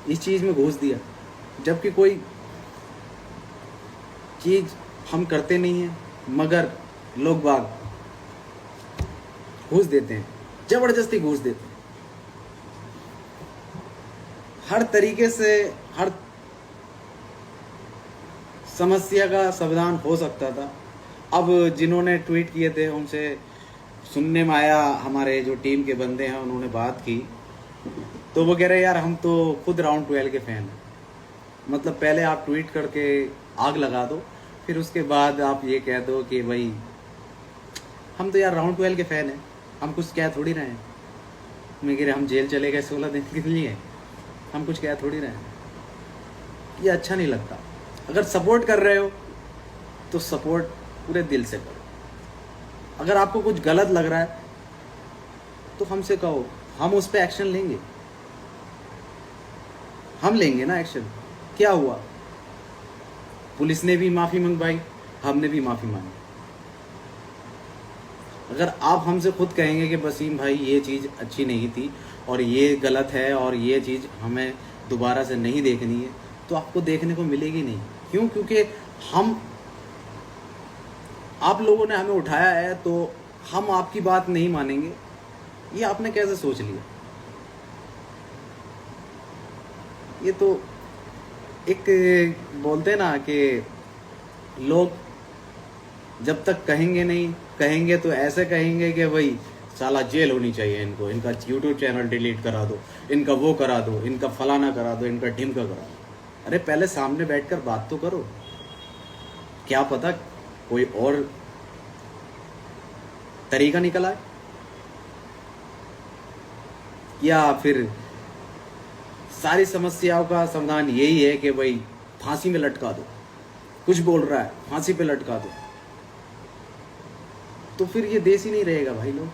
इस चीज़ में घूस दिया, जबकि कोई चीज़ हम करते नहीं हैं, मगर लोग बाग घूस देते हैं, ज़बरदस्ती घूस देते हैं। हर तरीके से हर समस्या का समाधान हो सकता था। अब जिन्होंने ट्वीट किए थे उनसे सुनने में आया, हमारे जो टीम के बंदे हैं उन्होंने बात की, तो वो कह रहे यार हम तो खुद राउंड 12 के फ़ैन हैं। मतलब पहले आप ट्वीट करके आग लगा दो, फिर उसके बाद आप ये कह दो कि भाई हम तो यार राउंड 12 के फ़ैन हैं, हम कुछ कह थोड़ी रहे हैं। मैं कह रहे हम जेल चले गए 16 दिन के लिए, हम कुछ कह थोड़ी रहे हैं। ये अच्छा नहीं लगता। अगर सपोर्ट कर रहे हो तो सपोर्ट पूरे दिल से करो। अगर आपको कुछ गलत लग रहा है तो हमसे कहो, हम उस पर एक्शन लेंगे। हम लेंगे ना एक्शन। क्या हुआ, पुलिस ने भी माफ़ी मंगवाई, हमने भी माफ़ी मांगी। अगर आप हमसे खुद कहेंगे कि वसीम भाई ये चीज़ अच्छी नहीं थी और ये गलत है और ये चीज़ हमें दोबारा से नहीं देखनी है, तो आपको देखने को मिलेगी नहीं। क्यों? क्योंकि हम, आप लोगों ने हमें उठाया है तो हम आपकी बात नहीं मानेंगे, ये आपने कैसे सोच लिया? ये तो एक बोलते हैं ना कि लोग जब तक कहेंगे नहीं, कहेंगे तो ऐसे कहेंगे कि भाई साला जेल होनी चाहिए इनको, इनका यूट्यूब चैनल डिलीट करा दो, इनका वो करा दो, इनका फलाना करा दो, इनका ढिमका करा दो। अरे पहले सामने बैठकर बात तो करो। क्या पता कोई और तरीका निकल आए, या फिर सारी समस्याओं का समाधान यही है कि भाई फांसी में लटका दो, कुछ बोल रहा है फांसी पे लटका दो। तो फिर ये देश ही नहीं रहेगा भाई। लोग,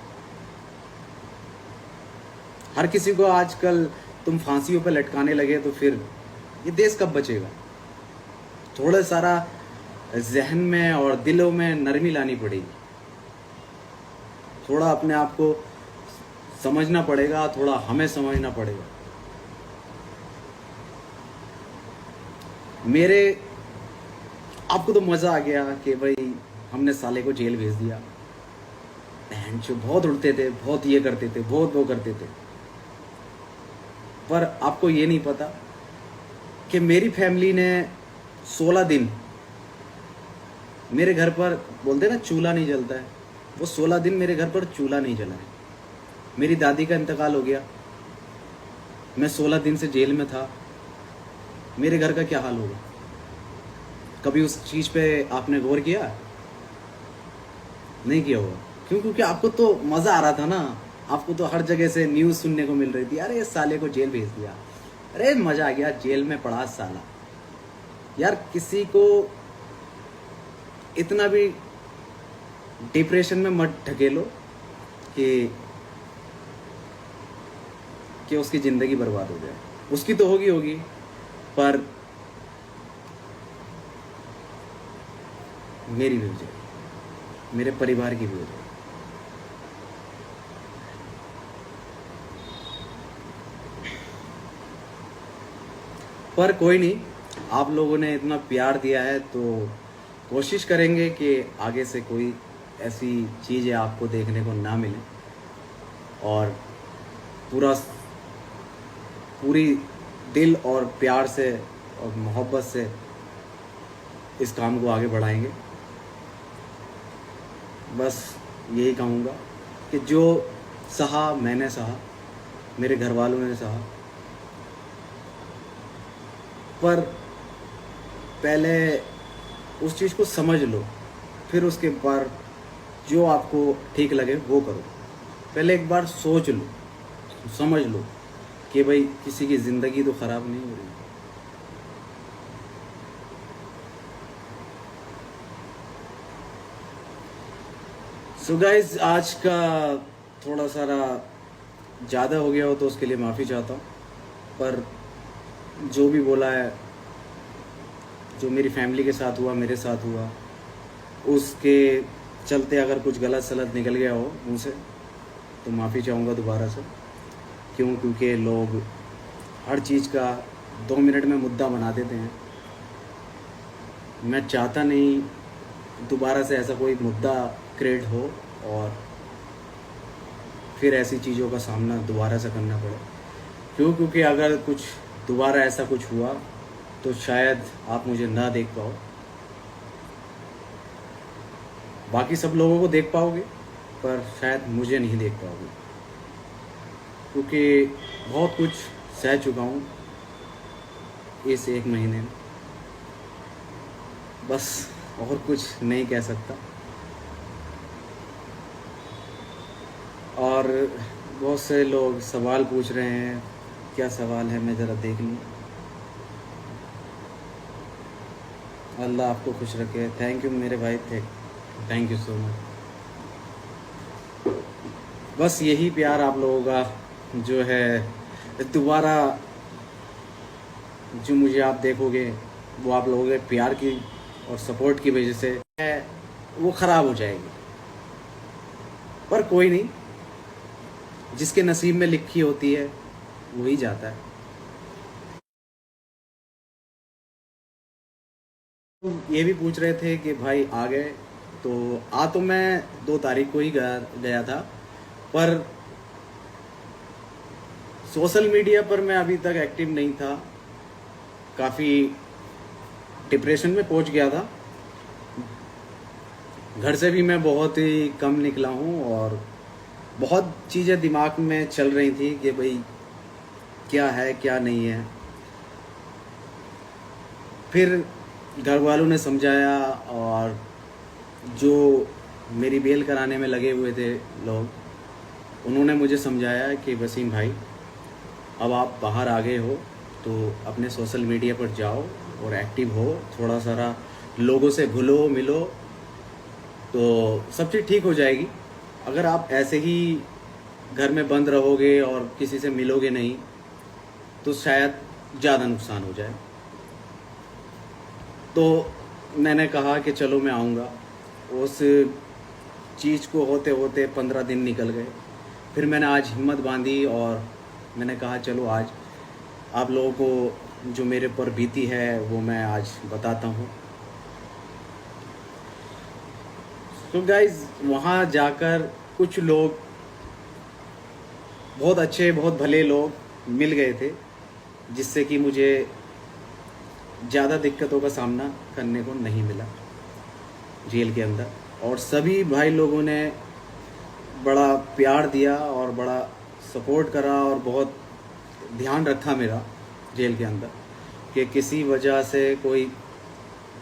हर किसी को आजकल तुम फांसियों पे लटकाने लगे तो फिर ये देश कब बचेगा? थोड़ा सारा जहन में और दिलों में नरमी लानी पड़ेगी। थोड़ा अपने आप को समझना पड़ेगा, थोड़ा हमें समझना पड़ेगा। मेरे आपको तो मज़ा आ गया कि भाई हमने साले को जेल भेज दिया। बहन जो बहुत उड़ते थे, बहुत ये करते थे, बहुत वो करते थे, पर आपको ये नहीं पता कि मेरी फैमिली ने 16 दिन मेरे घर पर, बोलते ना चूल्हा नहीं जलता है, वो 16 दिन मेरे घर पर चूल्हा नहीं जला है। मेरी दादी का इंतकाल हो गया, मैं 16 दिन से जेल में था। मेरे घर का क्या हाल होगा? कभी उस चीज़ पे आपने गौर किया? नहीं किया होगा। क्यों? क्योंकि आपको तो मज़ा आ रहा था ना। आपको तो हर जगह से न्यूज़ सुनने को मिल रही थी, अरे इस साले को जेल भेज दिया, अरे मज़ा आ गया, जेल में पड़ा साला। यार किसी को इतना भी डिप्रेशन में मत ढकेलो कि उसकी ज़िंदगी बर्बाद हो जाए। उसकी तो होगी, पर मेरी भी हो जाए, मेरे परिवार की भी हो जाए। पर कोई नहीं, आप लोगों ने इतना प्यार दिया है तो कोशिश करेंगे कि आगे से कोई ऐसी चीज़ें आपको देखने को ना मिले, और पूरी दिल और प्यार से और मोहब्बत से इस काम को आगे बढ़ाएंगे। बस यही कहूँगा कि जो सहा मैंने सहा, मेरे घर वालों ने सहा, पर पहले उस चीज़ को समझ लो, फिर उसके बाद जो आपको ठीक लगे वो करो। पहले एक बार सोच लो, समझ लो कि भाई किसी की ज़िंदगी तो ख़राब नहीं हो रही। सो गाइस, आज का थोड़ा सारा ज़्यादा हो गया हो तो उसके लिए माफ़ी चाहता हूँ, पर जो भी बोला है, जो मेरी फैमिली के साथ हुआ, मेरे साथ हुआ, उसके चलते अगर कुछ गलत सलत निकल गया हो मुझसे तो माफ़ी चाहूँगा दोबारा से। क्यों? क्योंकि लोग हर चीज़ का 2 मिनट में मुद्दा बना देते हैं। मैं चाहता नहीं दोबारा से ऐसा कोई मुद्दा क्रिएट हो और फिर ऐसी चीज़ों का सामना दोबारा से करना पड़े। क्योंकि अगर कुछ दोबारा ऐसा कुछ हुआ तो शायद आप मुझे ना देख पाओ, बाकी सब लोगों को देख पाओगे पर शायद मुझे नहीं देख पाओगे, क्योंकि बहुत कुछ सह चुका हूँ इस 1 महीने में। बस और कुछ नहीं कह सकता। और बहुत से लोग सवाल पूछ रहे हैं, क्या सवाल है मैं ज़रा देख लूँ। अल्लाह आपको खुश रखे। थैंक यू मेरे भाई, थैंक यू सो मच। बस यही प्यार आप लोगों का जो है दोबारा जो मुझे आप देखोगे वो आप लोगों के प्यार की और सपोर्ट की वजह से है वो ख़राब हो जाएगी। पर कोई नहीं, जिसके नसीब में लिखी होती है वही जाता है। ये भी पूछ रहे थे कि भाई आ गए, तो तो मैं 2 तारीख को ही गया था, पर सोशल मीडिया पर मैं अभी तक एक्टिव नहीं था। काफ़ी डिप्रेशन में पहुंच गया था। घर से भी मैं बहुत ही कम निकला हूं और बहुत चीज़ें दिमाग में चल रही थी कि भाई क्या है क्या नहीं है। फिर घर वालों ने समझाया और जो मेरी बेल कराने में लगे हुए थे लोग, उन्होंने मुझे समझाया कि वसीम भाई अब आप बाहर आ गए हो तो अपने सोशल मीडिया पर जाओ और एक्टिव हो, थोड़ा सारा लोगों से घुलो मिलो तो सब चीज़ ठीक हो जाएगी। अगर आप ऐसे ही घर में बंद रहोगे और किसी से मिलोगे नहीं तो शायद ज़्यादा नुकसान हो जाए। तो मैंने कहा कि चलो मैं आऊँगा। उस चीज़ को होते होते 15 दिन निकल गए। फिर मैंने आज हिम्मत बांधी और मैंने कहा चलो आज आप लोगों को जो मेरे पर बीती है वो मैं आज बताता हूँ। तो गाइज़ वहाँ जाकर कुछ लोग बहुत अच्छे बहुत भले लोग मिल गए थे, जिससे कि मुझे ज़्यादा दिक्कतों का सामना करने को नहीं मिला जेल के अंदर। और सभी भाई लोगों ने बड़ा प्यार दिया और बड़ा सपोर्ट करा और बहुत ध्यान रखा मेरा जेल के अंदर कि किसी वजह से कोई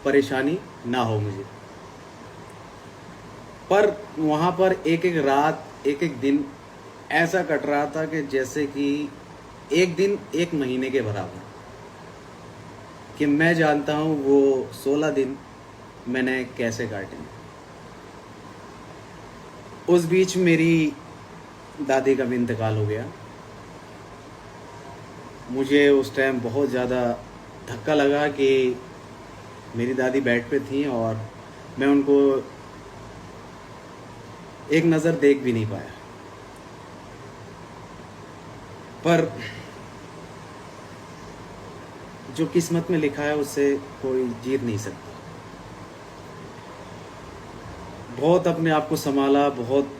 परेशानी ना हो मुझे। पर वहाँ पर एक एक रात एक एक दिन ऐसा कट रहा था कि जैसे कि एक दिन 1 महीने के बराबर, कि मैं जानता हूँ वो 16 दिन मैंने कैसे काटे। उस बीच मेरी दादी का भी इंतकाल हो गया। मुझे उस टाइम बहुत ज़्यादा धक्का लगा कि मेरी दादी बेड पे थी और मैं उनको एक नज़र देख भी नहीं पाया। पर जो किस्मत में लिखा है उससे कोई जीत नहीं सकता। बहुत अपने आप को संभाला, बहुत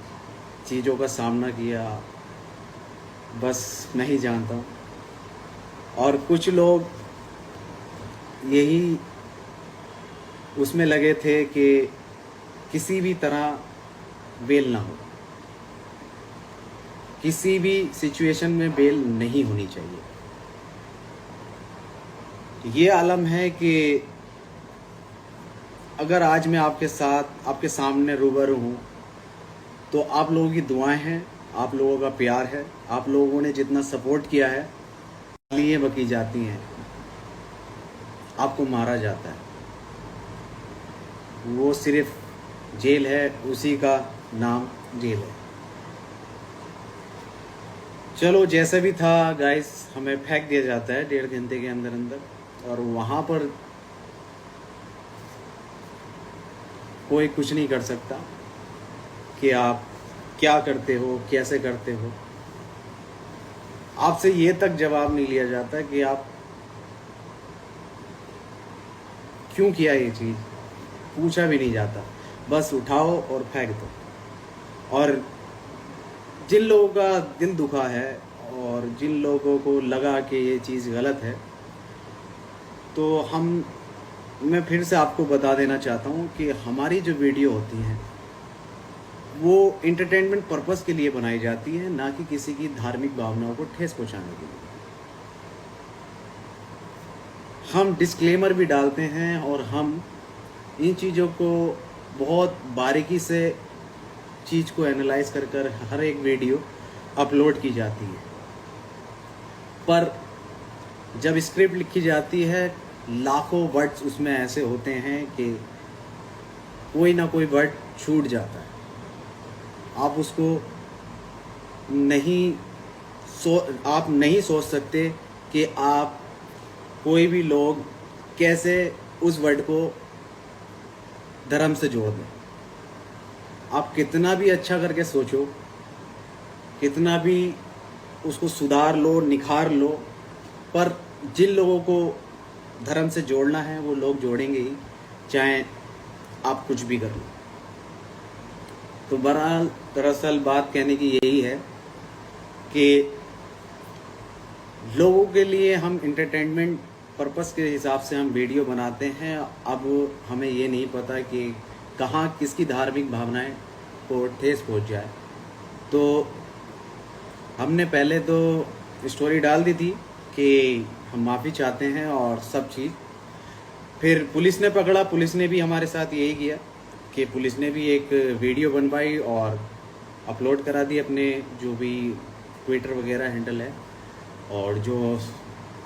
चीज़ों का सामना किया, बस मैं ही जानता हूँ। और कुछ लोग यही उसमें लगे थे कि किसी भी तरह बेल ना हो, किसी भी सिचुएशन में बेल नहीं होनी चाहिए। ये आलम है कि अगर आज मैं आपके साथ आपके सामने रूबरू हूँ तो आप लोगों की दुआएं हैं, आप लोगों का प्यार है, आप लोगों ने जितना सपोर्ट किया है। लिए बकी जाती हैं, आपको मारा जाता है, वो सिर्फ जेल है, उसी का नाम जेल है। चलो जैसे भी था गाइस, हमें फेंक दिया जाता है 1.5 घंटे के अंदर अंदर, और वहाँ पर कोई कुछ नहीं कर सकता कि आप क्या करते हो, कैसे करते हो। आपसे ये तक जवाब नहीं लिया जाता कि आप क्यों किया ये चीज़, पूछा भी नहीं जाता, बस उठाओ और फेंक दो। और जिन लोगों का दिल दुखा है और जिन लोगों को लगा कि ये चीज़ गलत है, तो मैं फिर से आपको बता देना चाहता हूँ कि हमारी जो वीडियो होती हैं वो इंटरटेनमेंट पर्पस के लिए बनाई जाती है, ना कि किसी की धार्मिक भावनाओं को ठेस पहुँचाने के लिए। हम डिस्क्लेमर भी डालते हैं और हम इन चीज़ों को बहुत बारीकी से चीज़ को एनालाइज कर हर एक वीडियो अपलोड की जाती है। पर जब स्क्रिप्ट लिखी जाती है, लाखों वर्ड्स उसमें ऐसे होते हैं कि कोई ना कोई वर्ड छूट जाता है। आप उसको आप नहीं सोच सकते कि आप कोई भी लोग कैसे उस वर्ड को धर्म से जोड़ दें। आप कितना भी अच्छा करके सोचो, कितना भी उसको सुधार लो, निखार लो, पर जिन लोगों को धर्म से जोड़ना है वो लोग जोड़ेंगे ही, चाहे आप कुछ भी कर लो। तो बहरहाल दरअसल बात कहने की यही है कि लोगों के लिए हम इंटरटेनमेंट पर्पस के हिसाब से हम वीडियो बनाते हैं। अब हमें ये नहीं पता कि कहाँ किसकी धार्मिक भावनाएं को ठेस पहुंच जाए। तो हमने पहले तो स्टोरी डाल दी थी कि हम माफ़ी चाहते हैं और सब चीज़। फिर पुलिस ने पकड़ा, पुलिस ने भी हमारे साथ यही किया कि पुलिस ने भी एक वीडियो बनवाई और अपलोड करा दी अपने जो भी ट्विटर वगैरह हैंडल है, और जो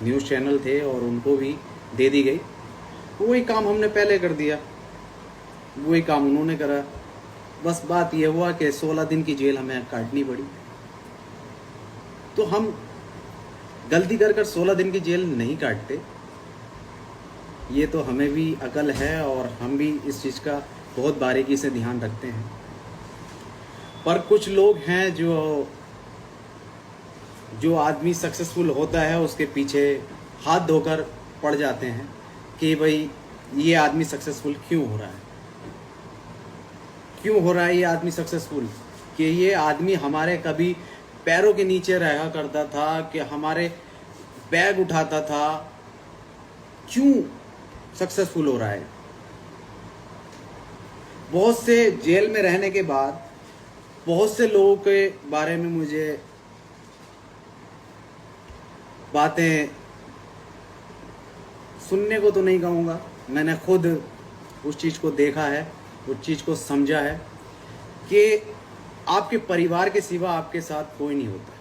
न्यूज़ चैनल थे और उनको भी दे दी गई। वही काम हमने पहले कर दिया, वही काम उन्होंने करा। बस बात यह हुआ कि 16 दिन की जेल हमें काटनी पड़ी। तो हम गलती कर 16 दिन की जेल नहीं काटते, ये तो हमें भी अकल है और हम भी इस चीज़ का बहुत बारीकी से ध्यान रखते हैं। पर कुछ लोग हैं जो आदमी सक्सेसफुल होता है उसके पीछे हाथ धोकर पड़ जाते हैं कि भाई ये आदमी सक्सेसफुल क्यों हो रहा है, क्यों हो रहा है ये आदमी सक्सेसफुल, कि ये आदमी हमारे कभी पैरों के नीचे रहा करता था, कि हमारे बैग उठाता था, क्यों सक्सेसफुल हो रहा है। बहुत से जेल में रहने के बाद बहुत से लोगों के बारे में मुझे बातें सुनने को तो नहीं कहूँगा, मैंने खुद उस चीज़ को देखा है, उस चीज़ को समझा है कि आपके परिवार के सिवा आपके साथ कोई नहीं होता।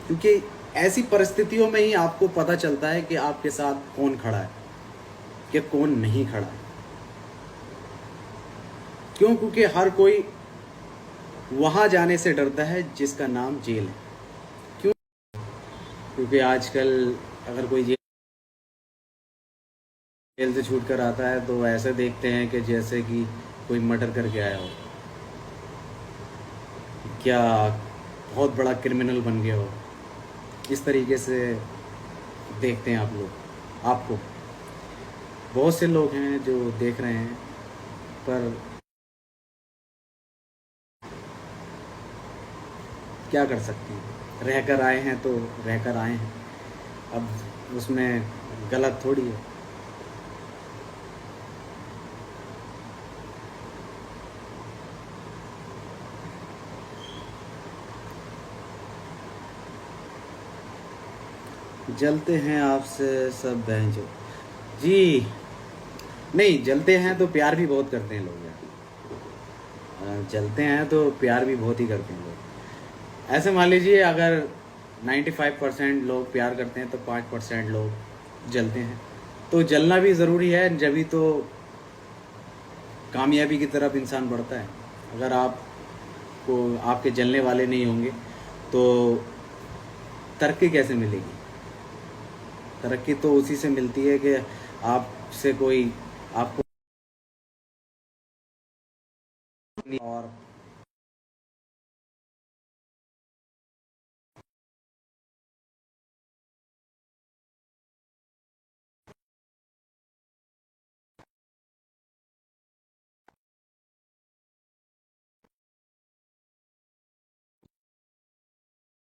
क्योंकि ऐसी परिस्थितियों में ही आपको पता चलता है कि आपके साथ कौन खड़ा है कि कौन नहीं खड़ा है। क्यों? क्योंकि हर कोई वहाँ जाने से डरता है जिसका नाम जेल है। क्यों? क्योंकि आजकल अगर कोई जेल से छूट कर आता है तो ऐसे देखते हैं कि जैसे कि कोई मर्डर करके आया हो, क्या बहुत बड़ा क्रिमिनल बन गया हो, इस तरीके से देखते हैं आप लोग। आपको बहुत से लोग हैं जो देख रहे हैं, पर क्या कर सकते हैं, रहकर आए हैं तो रहकर आए हैं, अब उसमें गलत थोड़ी है। जलते हैं आपसे सब बहन जो जी, नहीं जलते हैं तो प्यार भी बहुत करते हैं लोग यार। जलते हैं तो प्यार भी बहुत ही करते हैं लोग। ऐसे मान लीजिए अगर 95% लोग प्यार करते हैं तो 5% लोग जलते हैं। तो जलना भी ज़रूरी है, जभी तो कामयाबी की तरफ इंसान बढ़ता है। अगर आपको आपके जलने वाले नहीं होंगे तो तरक्की कैसे मिलेगी? तरक्की तो उसी से मिलती है कि आपसे कोई आपको